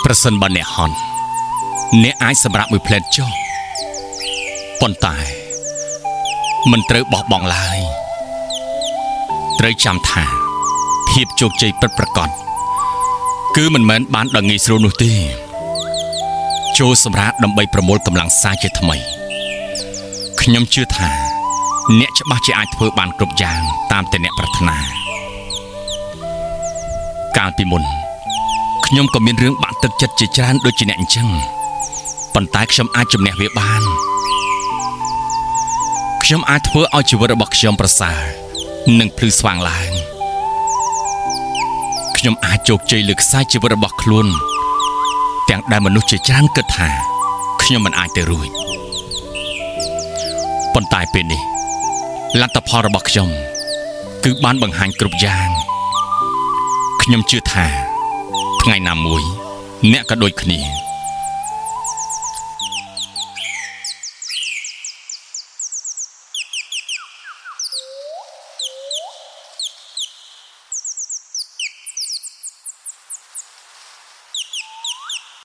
ប្រសិនបើអ្នកហន់អ្នកអាចសម្រាប់មួយផ្លែតចុះប៉ុន្តែមិនត្រូវបោះបង់ឡើយត្រូវចាំថាភាពជោគជ័យពិតប្រាកដគឺមិនមែនបានដល់ងាយស្រួលនោះទេចូលសម្រាប់ដើម្បីប្រមូលកម្លាំងសាជាថ្មីខ្ញុំជឿថាអ្នកច្បាស់ជាអាចធ្វើបានគ្រប់យ៉ាងតាមតែអ្នកប្រាថ្នាកាលពីមុនខ្ញុំក៏មានរឿងបាក់ទឹកចិត្តជាច្រើនដូចជាអ្នកអញ្ចឹងប៉ុន្តែខ្ញុំអាចជំនះវាបានខ្ញុំអាចធ្វើឲ្យជីវិតរបស់ខ្ញុំប្រសើរនិងភ្លឺស្វាងឡើងខ្ញុំអាចជោគជ័យលើខ្សែជីវិតរបស់ខ្លួនទាំងដែលមនុស្សជាច្រើនគិតថាខ្ញុំមិនអាចទៅរួចប៉ុន្តែពេលនេះលទ្ធផលរបស់ខ្ញុំគឺបានបង្ហាញគ្រប់យ៉ាងខ្ញុំជឿថាថ្ងៃណាមួយអ្នកក៏ដូចគ្នា